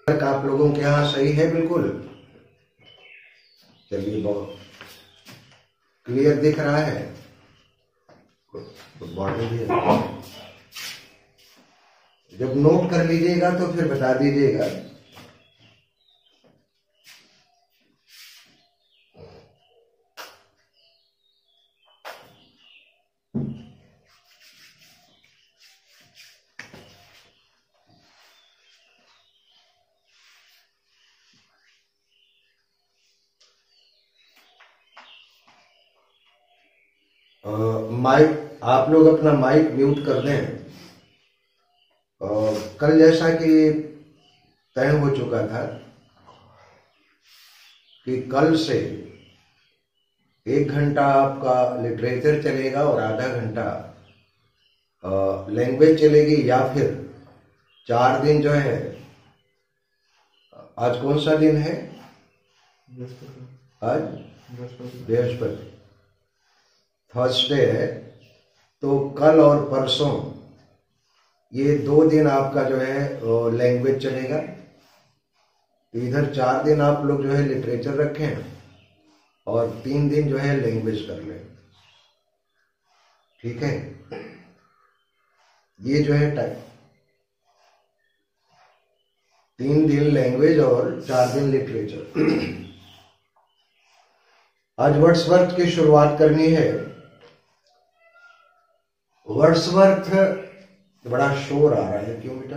आप लोगों के यहाँ सही है बिल्कुल? चलिए, बहुत क्लियर दिख रहा है। बॉडी भी है। जब नोट कर लीजिएगा तो फिर बता दीजिएगा। माइक, आप लोग अपना माइक म्यूट कर दें। कल जैसा कि तय हो चुका था कि कल से 1 घंटा आपका लिटरेचर चलेगा और आधा घंटा लैंग्वेज चलेगी, या फिर 4 दिन जो है, आज कौन सा दिन है? आज बृहस्पति, थर्सडे है। तो कल और परसों ये 2 दिन आपका जो है लैंग्वेज चलेगा। इधर 4 दिन आप लोग जो है लिटरेचर रखें और 3 दिन जो है लैंग्वेज कर लें। ठीक है, ये जो है टाइम 3 दिन लैंग्वेज और 4 दिन लिटरेचर। आज वर्ड्सवर्थ की शुरुआत करनी है। वर्ड्सवर्थ, बड़ा शोर आ रहा है, क्यों बेटा?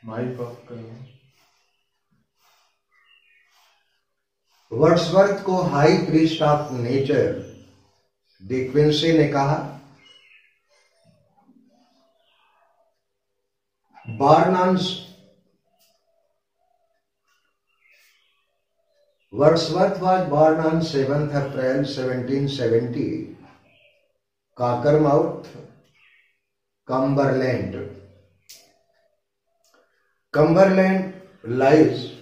माइक ऑफ करो। वर्ड्सवर्थ को high priest of nature De Quincey ने कहा, Wordsworth was born on 7th April 1770, Cockermouth, Cumberland. Cumberland lies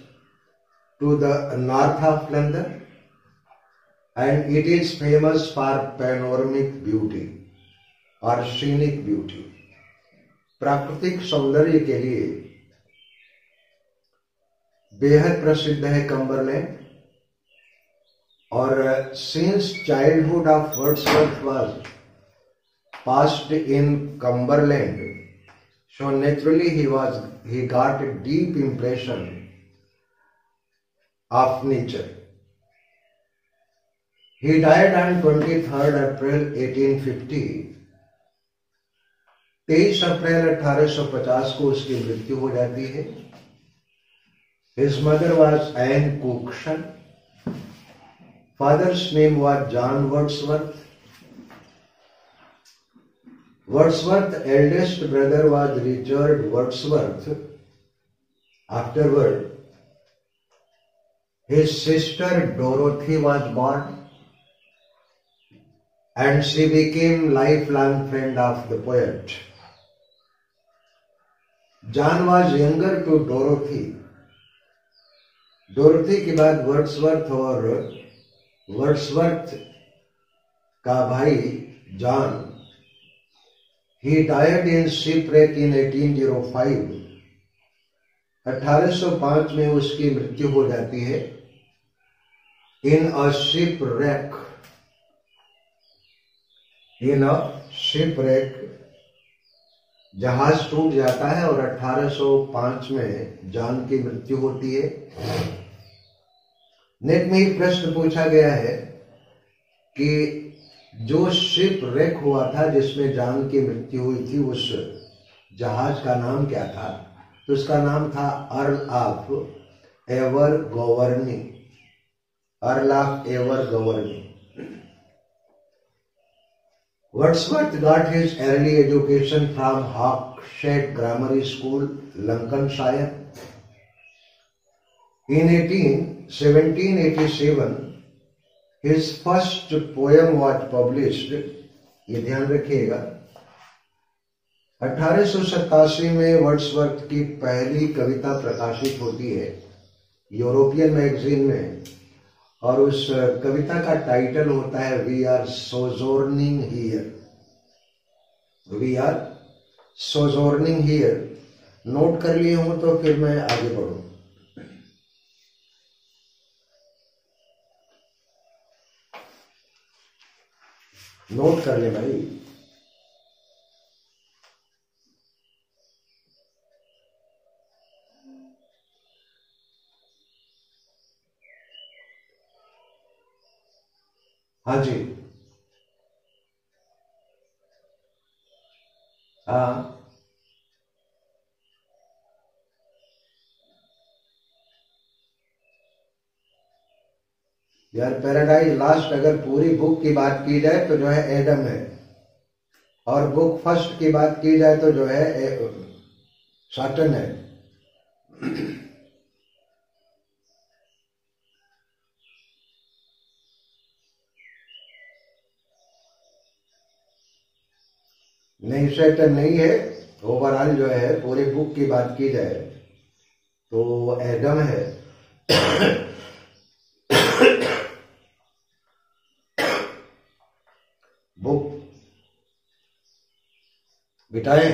to the north of London and it is famous for panoramic beauty or scenic beauty. प्राकृतिक सौंदर्य के लिए बेहद प्रसिद्ध है Cumberland. और since childhood of Wordsworth was passed in Cumberland, so naturally he got a deep impression of nature. He died on 23rd April 1850. 23 अप्रैल 1850 को उसकी मृत्यु हो जाती है। His mother was Anne Cookson. Father's name was John Wordsworth. Wordsworth's eldest brother was Richard Wordsworth. Afterward, his sister Dorothy was born, and she became lifelong friend of the poet. John was younger to Dorothy. Dorothy के बाद Wordsworth और Wordsworth का भाई John, he died in shipwreck in 1805. 1805 में उसकी मृत्यु हो जाती है। In a shipwreck, जहाज टूट जाता है और 1805 में जॉन की मृत्यु होती है। नेट में एक प्रश्न पूछा गया है कि जो शिप रेक हुआ था जिसमें जॉन की मृत्यु हुई थी, उस जहाज का नाम क्या था? तो उसका नाम था Earl of Abergavenny. Earl of Abergavenny. Wordsworth got his early education from Hawkshead Grammar School, Lincolnshire. In 1787, his first poem was published. ये ध्यान रखिएगा, 1887 में वर्ड्सवर्थ की पहली कविता प्रकाशित होती है यूरोपियन मैगजीन में, और उस कविता का टाइटल होता है we are sojourning here. We are sojourning here. Note कर लिए हूं तो फिर मैं आगे बढ़ूं। नोट कर ले भाई। हाँ जी। हाँ यार, पैराडाइज लास्ट अगर पूरी बुक की बात की जाए तो जो है एडम है, और बुक फर्स्ट की बात की जाए तो जो है साटन है। नहीं, सैटर्न नहीं है। ओवरऑल जो है पूरे बुक की बात की जाए तो एडम है। बुक बिठाएं।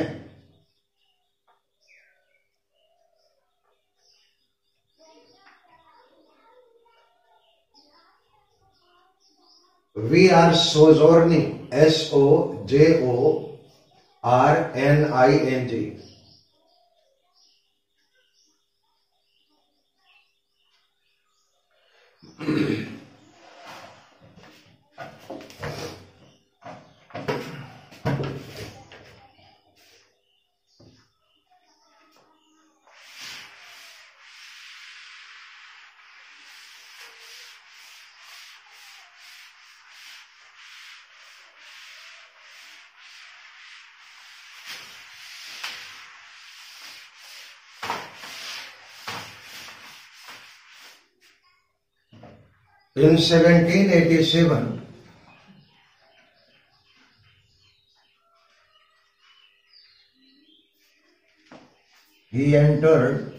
We are sojourning, SOJORNING। In 1787, he entered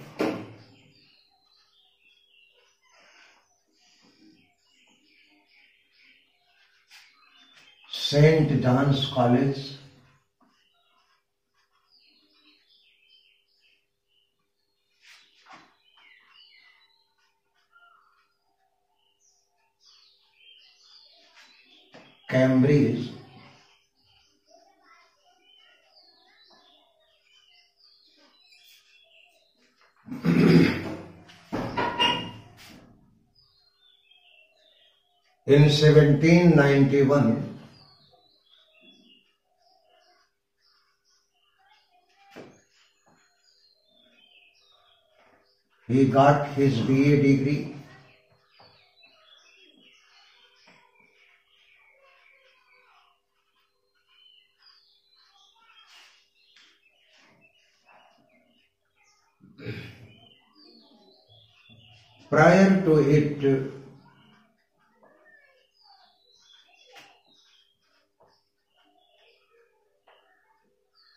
St. John's College, Cambridge, in 1791. He got his BA degree. Prior to it,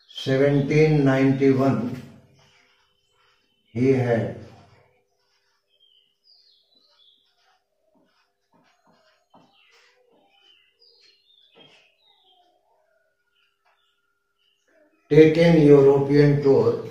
1791, he had taken European tour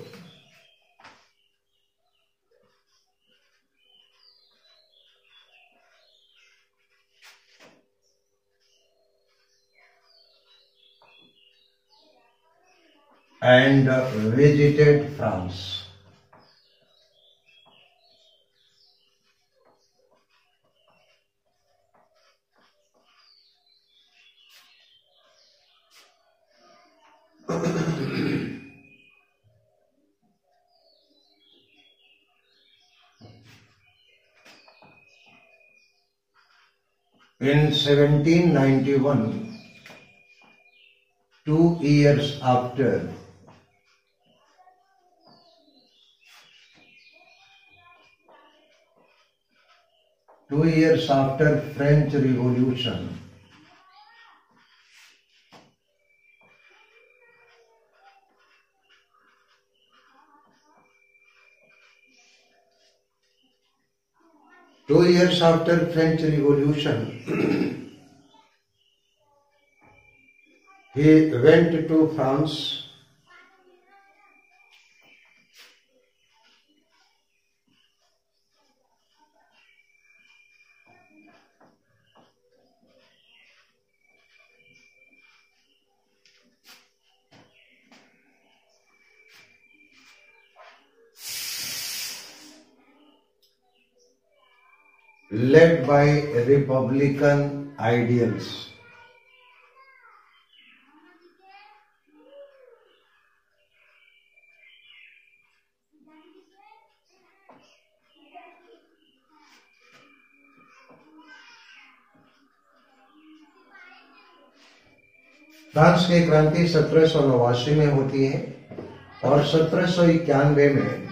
and visited France. In 1791, 2 years after French Revolution, he went to France led by Republican ideals. France की क्रांति 1789 में होती है और 1791 में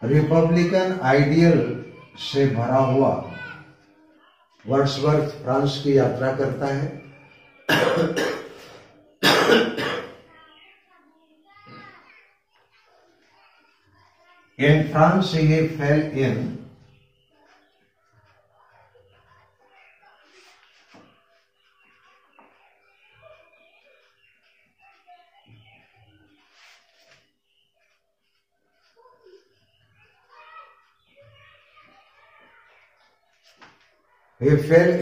Republican ideal से भरा हुआ वर्ड्सवर्थ फ्रांस की यात्रा करता है। In France he fell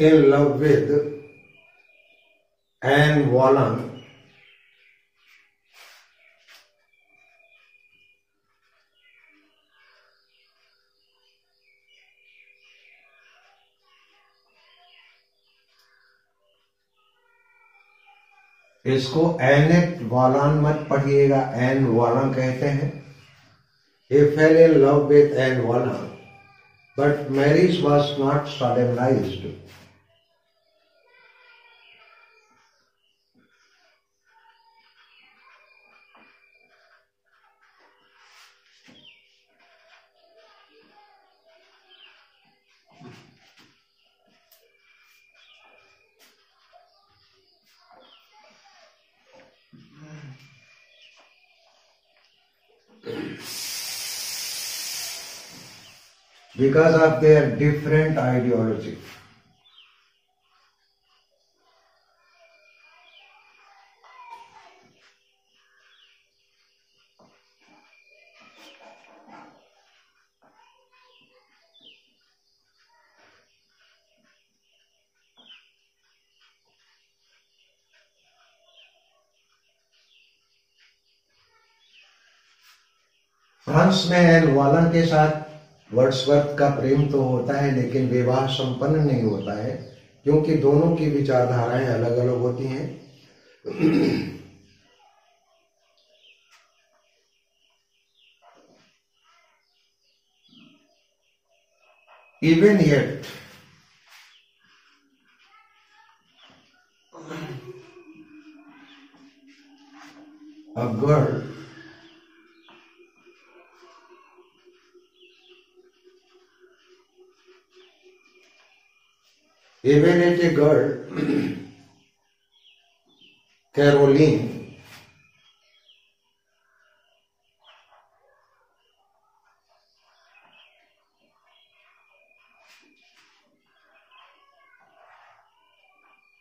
in love with Anne Wallen, इसको एनेट वालान मत पढ़िएगा, एन वालान कहते हैं। He fell in love with Anne Wallen, but marriage was not solemnized. Because of their different ideology. France में एन वालन के साथ वर्ड्सवर्थ का प्रेम तो होता है, लेकिन विवाह संपन्न नहीं होता है, क्योंकि दोनों की विचारधाराएं अलग अलग होती हैं। Even yet, a girl Caroline,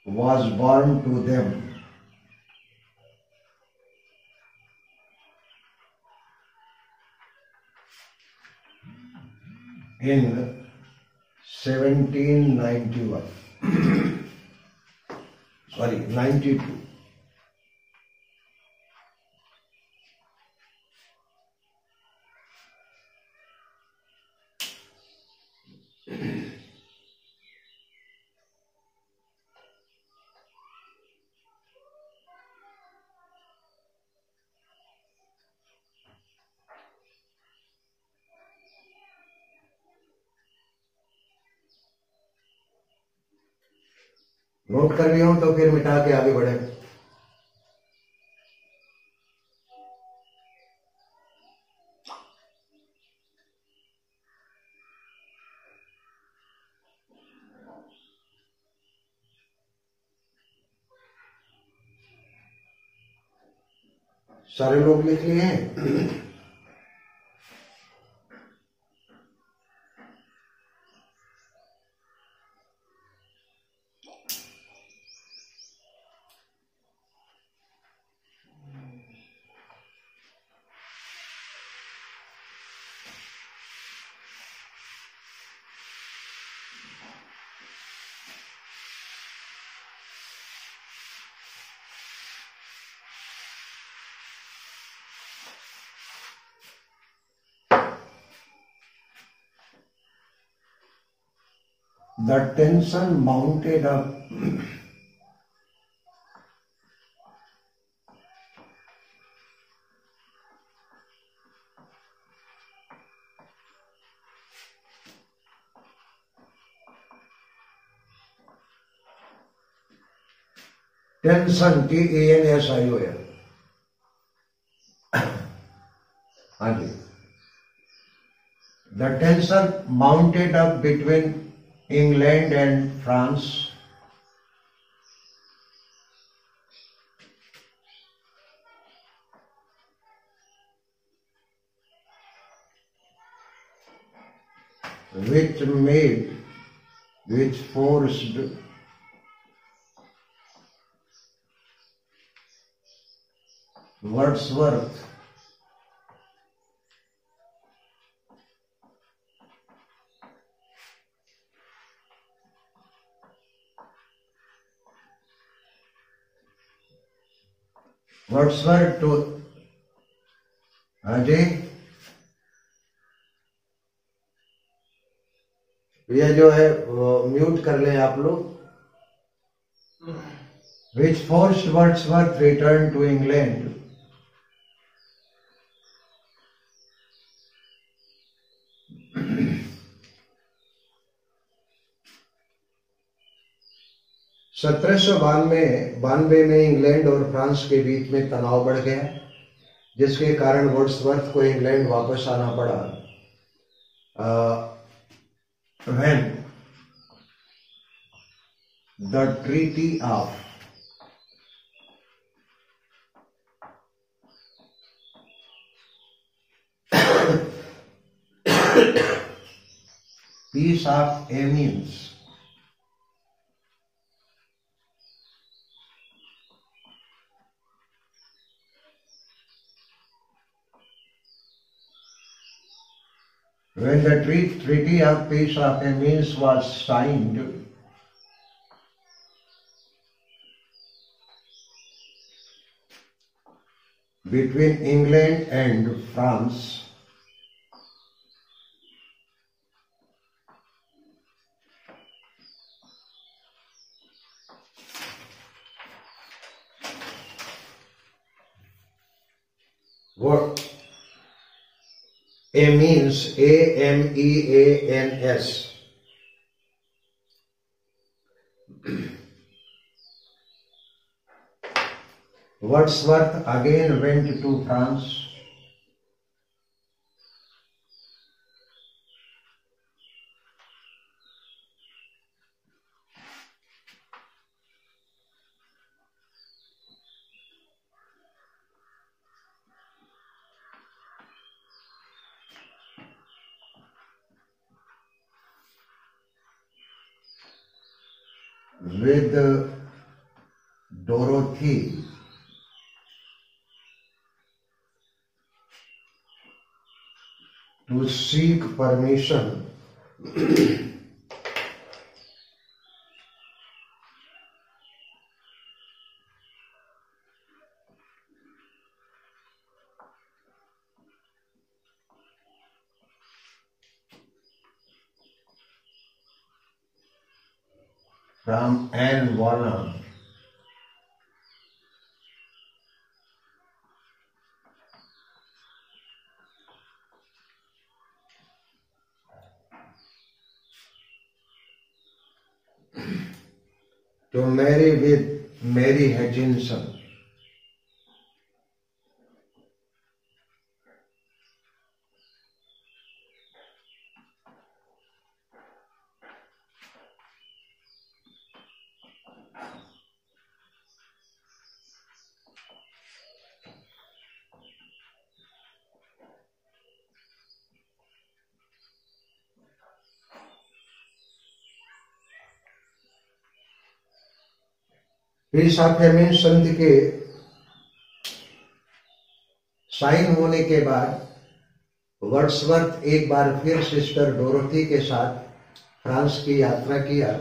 was born to them in 1791, sorry, 92. Note कर लिया हूं तो फिर मिटा के आगे बढ़े। सारे लोग लिख लिए हैं। The tension mounted up tension TENSION। हाँ जी। The tension mounted up between England and France which forced Wordsworth to Ajay, ये जो है म्यूट कर लें आप लोग। Which forced Wordsworth return to England बानवे में इंग्लैंड और फ्रांस के बीच में तनाव बढ़ गया, जिसके कारण वर्ड्सवर्थ को इंग्लैंड वापस आना पड़ा। When the Treaty of Peace of Amiens when the Treaty of Peace of Amiens was signed, between England and France, what Amiens, AMEANS, Wordsworth again went to France with Dorothy to seek permission from Anne Warner to marry with Mary Hutchinson. Peace of Amiens संधि के sign होने के बाद Wordsworth एक बार फिर sister Dorothy के साथ France की यात्रा किया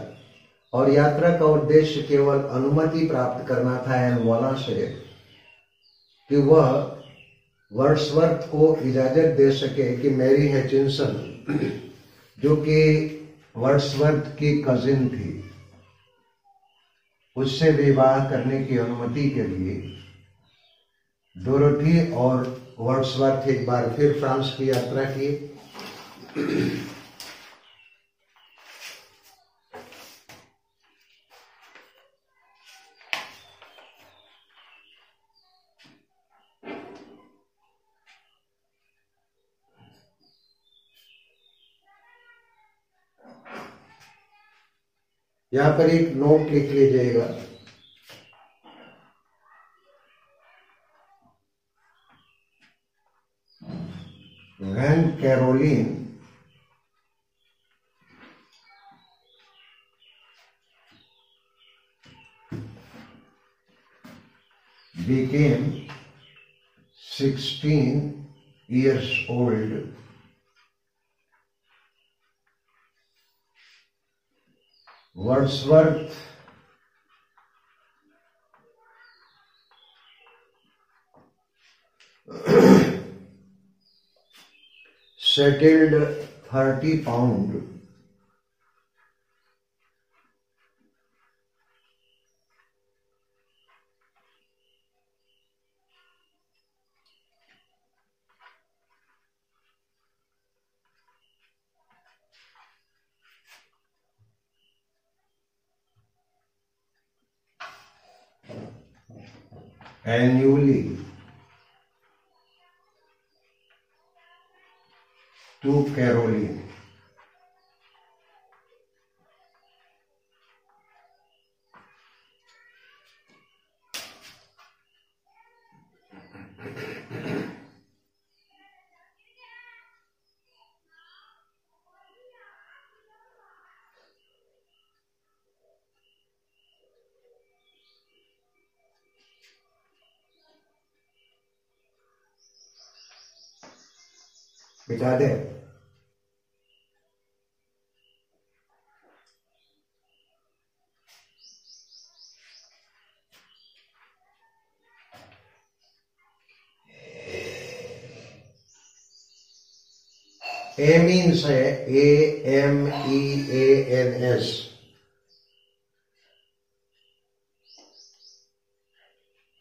और यात्रा का उद्देश्य केवल अनुमति प्राप्त करना था एन वॉला से कि वह वर्ड्सवर्थ को इजाजत दे सके कि मैरी हचिंसन, जो कि वर्ड्सवर्थ की कजिन थी, उससे विवाह करने की अनुमति के लिए डोरोथी और वर्ड्सवर्थ एक बार फिर फ्रांस की यात्रा की। यहां पर एक नोट लिख लीजिएगा। When Caroline became 16 years old, Wordsworth settled 30 pound annually to Caroline. बिठा दे। ए मीन्स है AMEANS।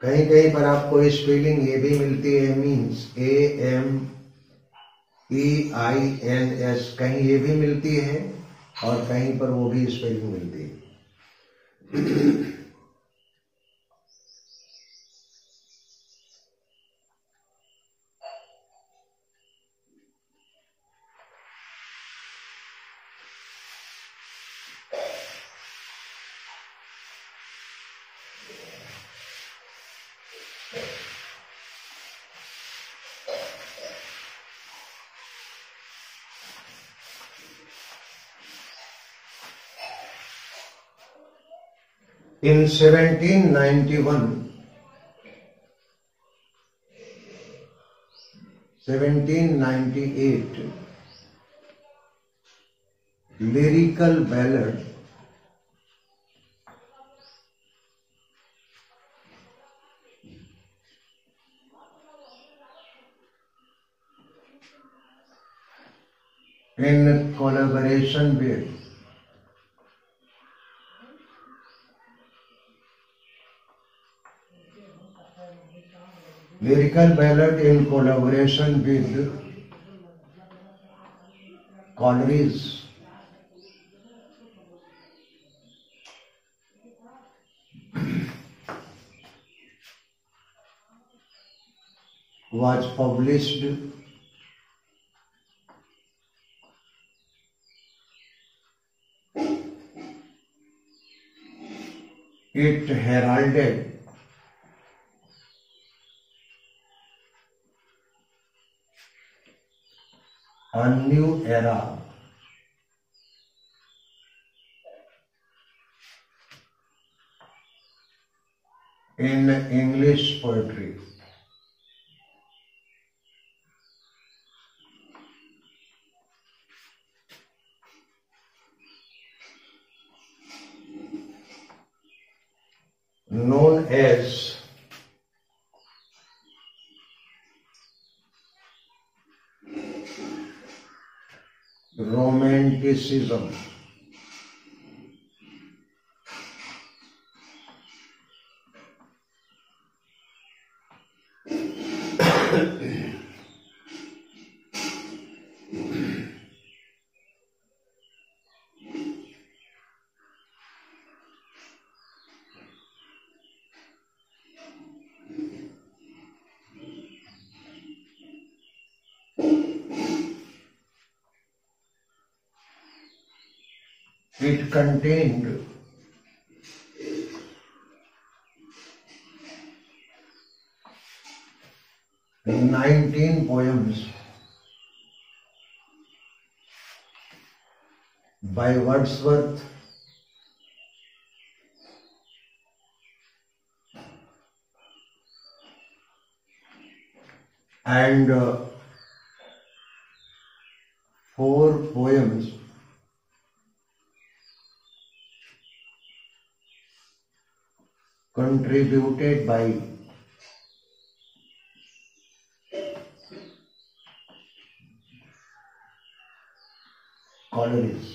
कहीं कहीं पर आपको स्पेलिंग ये भी मिलती है मीन्स AMEINS, कहीं ये भी मिलती है और कहीं पर वो भी स्पेलिंग मिलती है। In 1798, lyrical ballad in collaboration with Coleridge was published it heralded a new era in English poetry. Known as Romanticism. It contained 19 poems by Wordsworth and 4 poems contributed by Coleridge.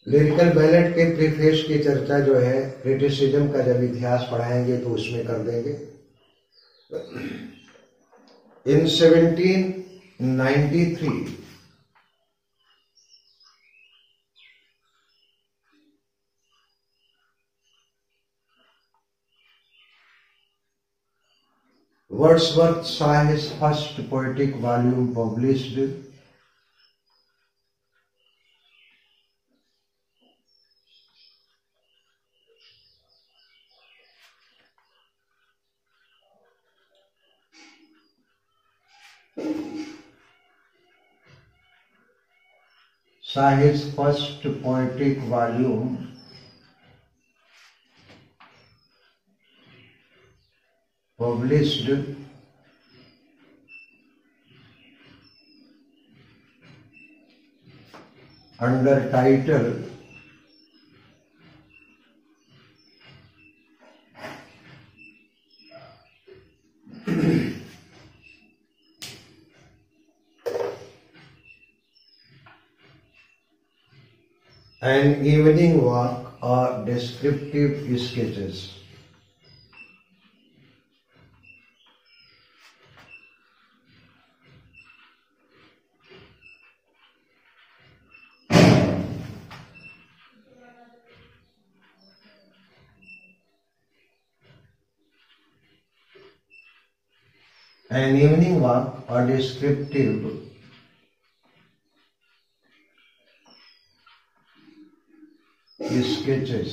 Lyrical ballot के preface की चर्चा जो है criticism का जब इतिहास पढ़ाएंगे तो उसमें कर देंगे। इन 1793 Wordsworth saw his first poetic volume published under title An Evening Walk or Descriptive Sketches. An Evening Walk or Descriptive Sketches.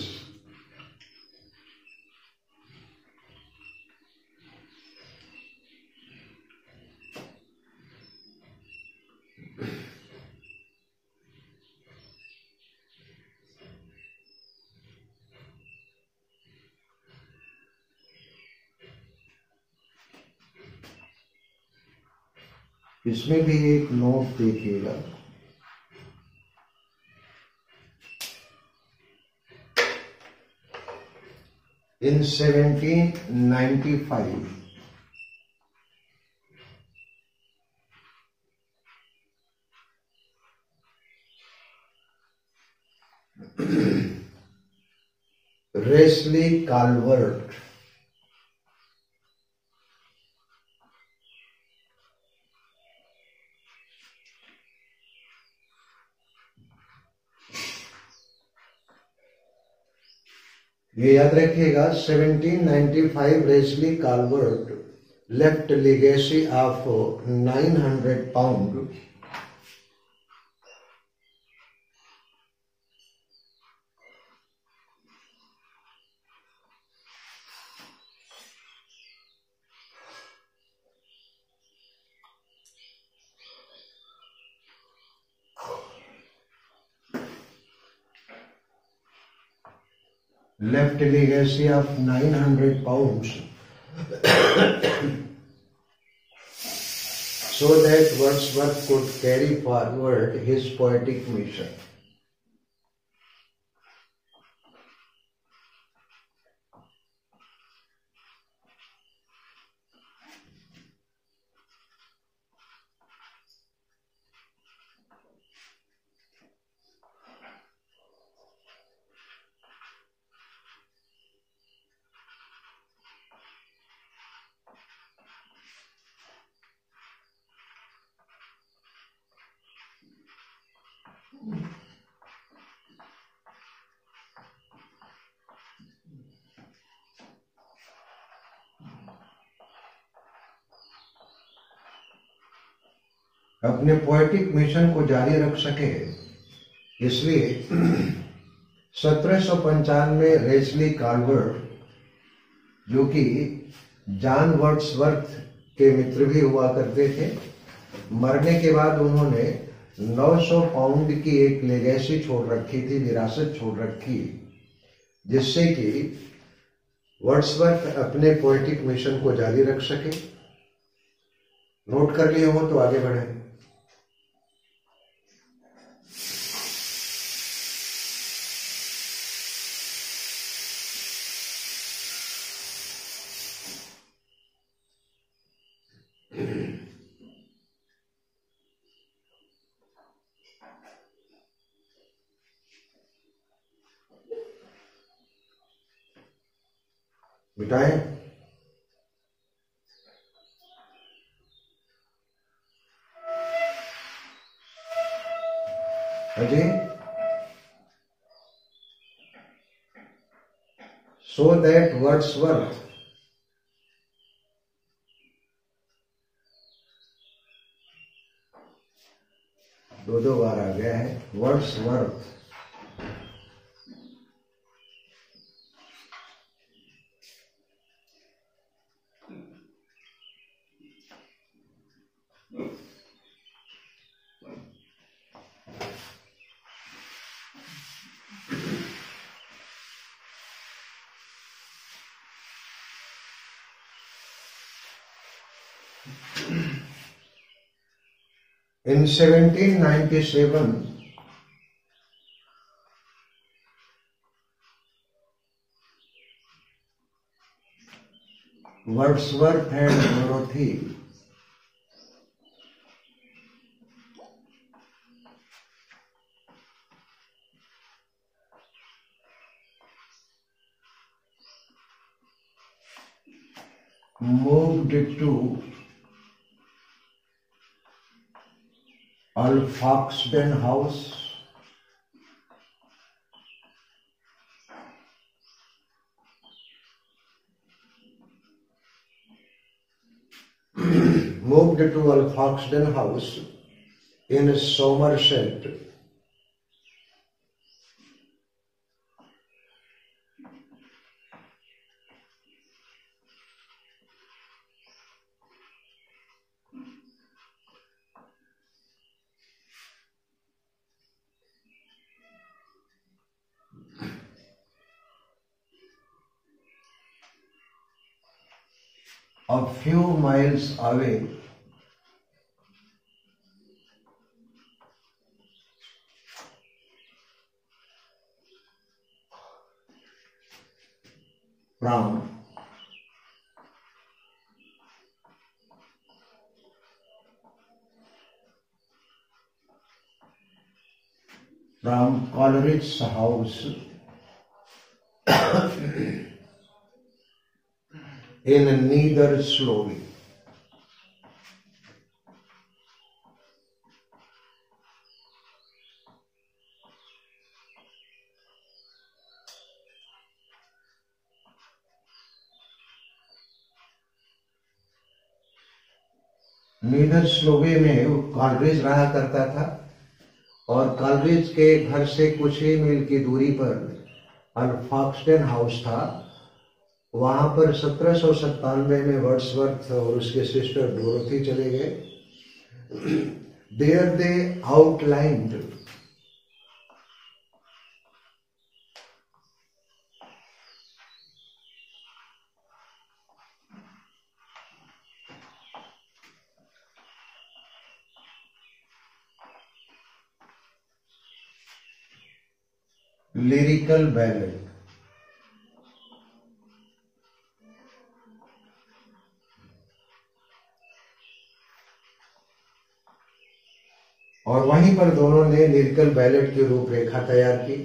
इसमें भी एक नोट देखिएगा। In 1795 Wesley Calvert ये याद रखिएगा 1795 Wesley काल्वर्ट left legacy of 900 pound left legacy of 900 pounds so that Wordsworth could carry forward his poetic mission. अपने poetic mission को जारी रख सके, इसलिए 1795 में रेस्ली कार्वर, जो कि जॉन वर्ड्सवर्थ के मित्र भी हुआ करते थे, मरने के बाद उन्होंने 900 पाउंड की एक लेगेसी छोड़ रखी थी, विरासत छोड़ रखी, जिससे कि वर्ड्सवर्थ अपने पोएटिक मिशन को जारी रख सके। नोट कर लिए हो तो आगे बढ़े। मिटाएं। अजय, so that Wordsworth दो बार आ गया है, Wordsworth in 1797 Wordsworth and Dorothy moved to Alfoxden House, in Somerset, a few miles away from Coleridge's house in Nether Slowly. Nether Stowey में कॉलरिज रहा करता था और कॉलरिज के घर से कुछ ही मील की दूरी पर अल्फॉक्सडेन हाउस था। वहां पर 1797 में वर्ड्सवर्थ और उसके सिस्टर डोरोथी चले गए। There they outlined lyrical ballad. और वहीं पर दोनों ने लिरिकल बैलेड की रूपरेखा तैयार की।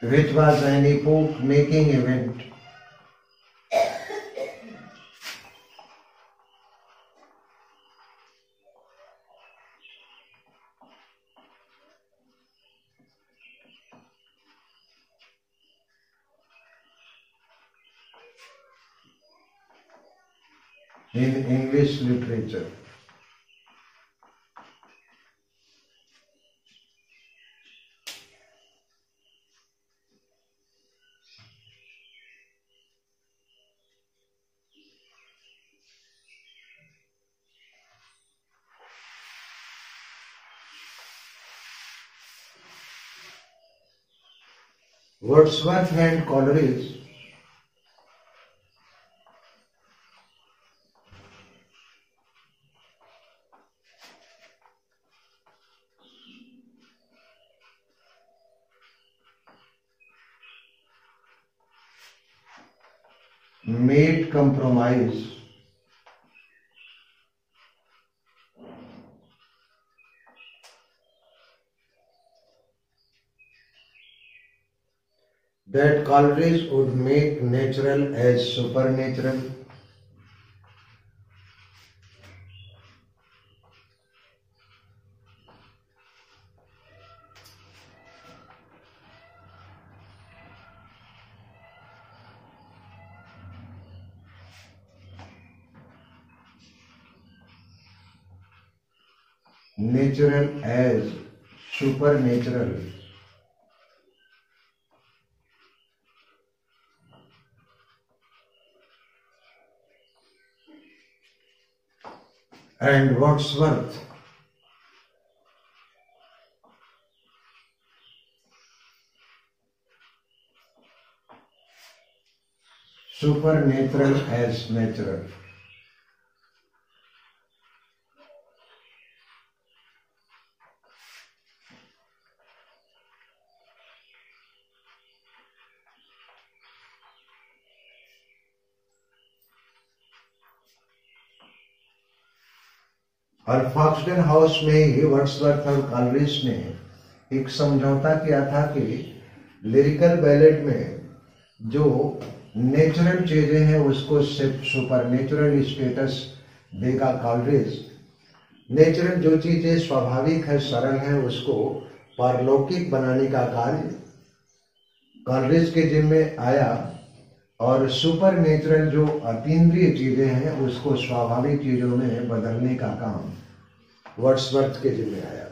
which was an epoch making event in English literature. Wordsworth and Coleridge made compromise that Coleridge would make natural as supernatural. Natural as supernatural. And Wordsworth supernatural as natural. और फॉक्सटन house में ही Wordsworth और Coleridge ने एक समझौता किया था कि lyrical ballad में जो नेचुरल चीजें हैं उसको सुपरनेचुरल स्टेटस देगा कॉलरिज। नेचुरल जो चीजें स्वाभाविक है, सरल है, उसको पारलौकिक बनाने का कार्य कॉलरिज के जिम्मे आया। और सुपर नेचुरल जो अतीन्द्रिय चीजें हैं उसको स्वाभाविक चीजों में बदलने का काम वर्ड्सवर्थ के जिम्मे आया।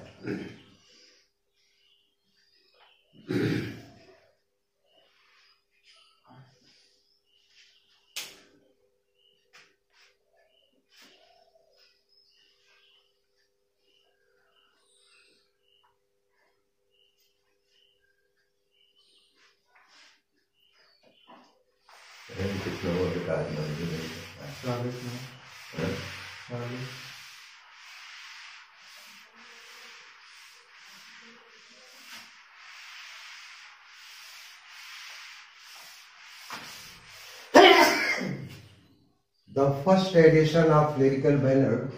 कितना वो विकास मंदिर है? 40 में 40। The first edition of Lyrical Ballad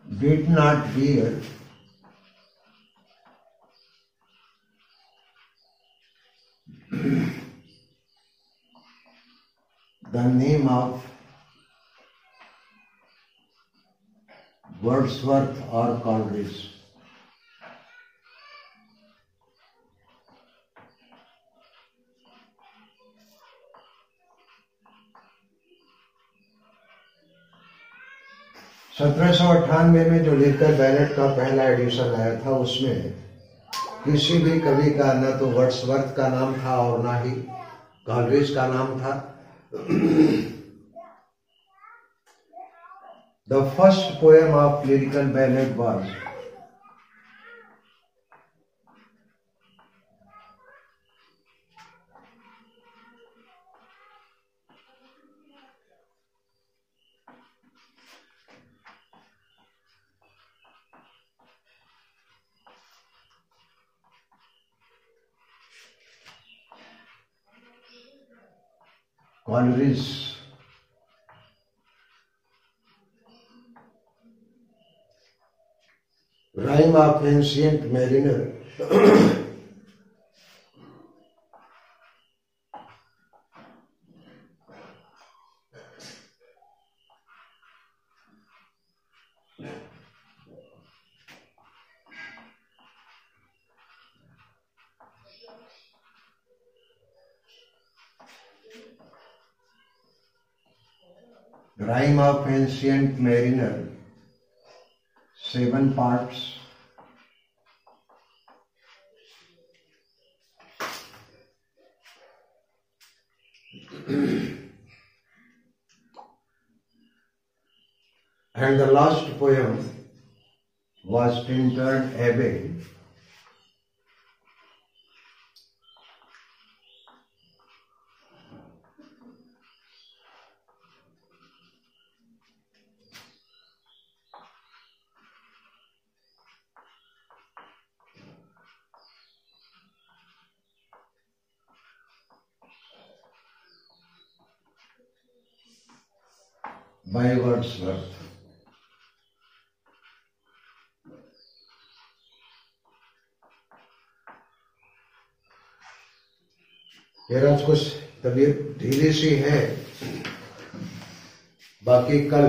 did not bear the name of Wordsworth or Coleridge. 1798 में जो लिटल बैलेट का पहला एडिशन आया था उसमें किसी भी कवि का न तो वर्ड्सवर्थ का नाम था और ना ही कॉलरिज का नाम था। The first poem of lyrical ballad was Coleridge. Rhyme of Ancient Mariner. Rhyme of Ancient Mariner, 7 parts. And the last poem was Tintern Abbey. By Wordsworth. यार आज कुछ तबीयत ढीली सी है, बाकी कल